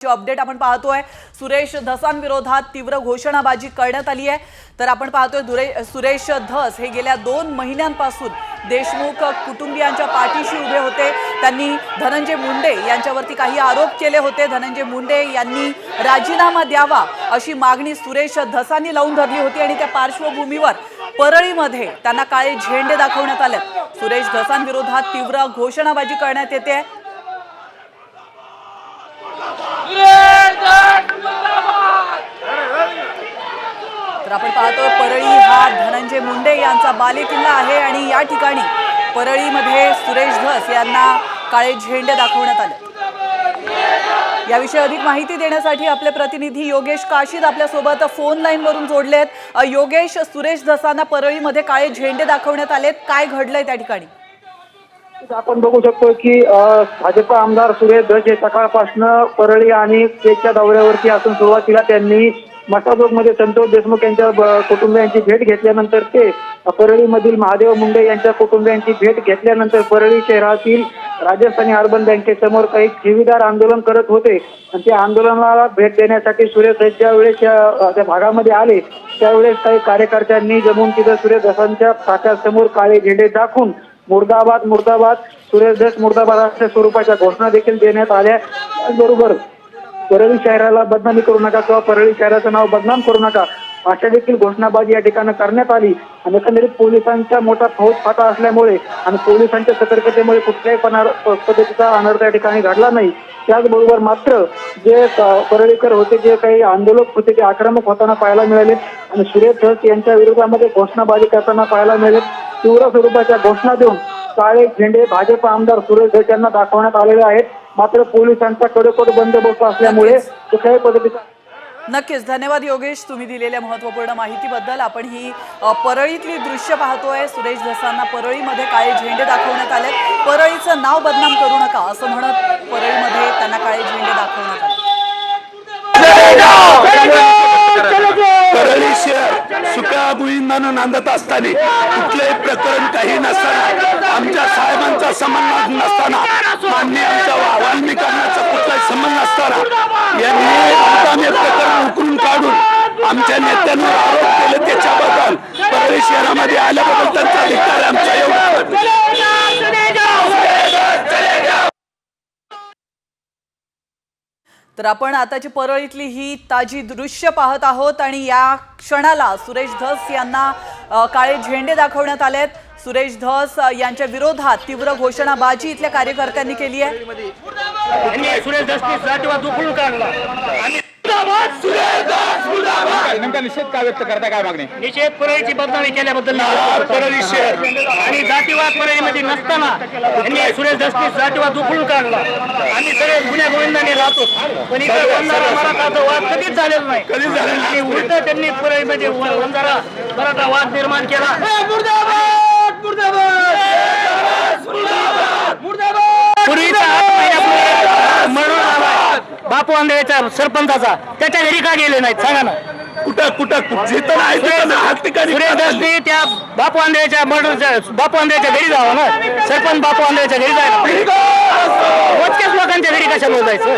Update आपण पाहतोय सुरेश धसां विरोधात तीव्र घोषणाबाजी करण्यात आली आहे। तर आपण पाहतोय सुरेश धस हे गेल्या 2 महिन्यांपासून देशमुख कुटुंबियांच्या पाठीशी उभे होते। त्यांनी धनंजय मुंडे यांच्यावरती काही आरोप केले होते। धनंजय मुंडे यांनी राजीनामा द्यावा अशी मागणी सुरेश धसांनी लावून धरली होती आणि त्या पार्श्वभूमीवर परळीमध्ये त्यांना काळे झेंडे दाखवण्यात आले। सुरेश धसां विरोधात तीव्र घोषणाबाजी करण्यात येते। तर आपण पाहतोय परळी हा धनंजय मुंडे यांचा बालेकिल्ला आहे आणि या ठिकाणी परळीमध्ये सुरेश धस यांना काळे झेंडे दाखवण्यात आले। याविषयी अधिक माहिती देण्यासाठी आपले प्रतिनिधी योगेश काशीद आपल्या सोबत फोन लाईन वरून जोडलेत। योगेश, सुरेश धसांना परळीमध्ये काळे झेंडे दाखवण्यात आलेत, काय घडलंय त्या ठिकाणी? आपण बघू शकतो की भाजप आमदार सुरेश धस हे सकाळपासून परळी आणि केजच्या दौऱ्यावरती असून सुरुवातीला त्यांनी मसाजोगमध्ये संतोष देशमुख यांच्या कुटुंबियांची भेट घेतल्यानंतर ते परळीमधील महादेव मुंडे यांच्या कुटुंबियांची भेट घेतल्यानंतर परळी शहरातील राजस्थानी अर्बन बँकेसमोर काही ठेवीदार आंदोलन करत होते आणि त्या आंदोलनाला भेट देण्यासाठी सुरेश धस ज्या वेळेस त्या भागामध्ये आले त्यावेळेस काही कार्यकर्त्यांनी जमून तिथे सुरेश धसांच्या खात्यासमोर काळे झेंडे दाखवून मुर्दाबाद मुर्दाबाद सुरेश धस मुर्दाबाद अशा स्वरूपाच्या घोषणा देखील देण्यात आल्या। त्याचबरोबर परळी शहराला बदनामी करू नका किंवा परळी शहराचं नाव बदनाम करू नका अशा देखील घोषणाबाजी या ठिकाणी करण्यात आली आणि एकंदरीत पोलिसांचा मोठा फौजफाटा असल्यामुळे आणि पोलिसांच्या सतर्कतेमुळे कुठल्याही पद्धतीचा अनर्थ या ठिकाणी घडला नाही। त्याचबरोबर मात्र जे परळीकर होते, जे काही आंदोलक होते ते आक्रमक होताना पाहायला मिळाले आणि सुरेश धस यांच्या विरोधामध्ये घोषणाबाजी करताना पाहायला मिळाले। तीव्र स्वरूपाच्या घोषणा देऊन काळे झेंडे भाजप आमदार सुरेश धस यांना दाखवण्यात आलेले आहेत। मात्र पोलिसांचा कडेकोट बंदोबस्त असल्यामुळे कुठल्याही पद्धतीचा नक्कीच धन्यवाद योगेश, तुम्ही दिलेल्या महत्त्वपूर्ण माहितीबद्दल। आपण ही परळीतली दृश्य पाहतोय। सुरेश धसांना परळीमध्ये काळे झेंडे दाखवण्यात आले। परळीचं नाव बदनाम करू नका असं म्हणत परळीमध्ये त्यांना काळे झेंडे दाखवण्यात आले। परळी शहर सुख्या गुईंदानं नांदत असताना कुठलंही प्रकरण काही नसताना आमच्या साहेबांचा संबंध नसताना मान्य आमच्या वाल्मिकांचा कुठलाही संबंध नसताना यांनी आमचं प्रकरण उकरून काढून आमच्या नेत्यांवर आरोप केले। त्याच्याबद्दल परळी शहरामध्ये आल्याबद्दल त्यांचा धिक्कार आमचा एवढा। तर आपण आताची परळीतली ही ताजी दृश्य पाहत आहोत आणि या क्षणाला सुरेश धस यांना काळे झेंडे दाखवण्यात आलेत। सुरेश धस यांच्या विरोधात तीव्र घोषणाबाजी इथल्या कार्यकर्त्यांनी केली आहे। सुरेश धसनी जातीवाद उखळून काढला आणि नेमका निषेध काय व्यक्त करता, काय मागणी? निषेध परळीची बदनामी केल्याबद्दल परळी शहर आणि जातीवाद परळीमध्ये नसताना त्यांनी सुरेश धसनी जातीवाद उखळून काढला। आम्ही सगळे गुन्ह्या गोविंदाने राहतो पण इकडे वंजारा मराठाचा वाद कधीच झालेला नाही, कधीच झालेला नाही। आणि उलट त्यांनी परळीमध्ये वंजारा मराठा वाद निर्माण केला। पूर्वीचा मरण आला बापू आंधळेच्या सरपंचाचा, त्याच्या घरी का गेले नाहीत सांगा ना? कुठं जिथं नाही सुरेश धसनी त्या बापू आंधळेच्या बापू आंधळेच्या घरी जावं ना, सरपंच बापू आंधळेच्या घरी जायला मोजक्याच लोकांच्या घरी कशामुळे जायचं?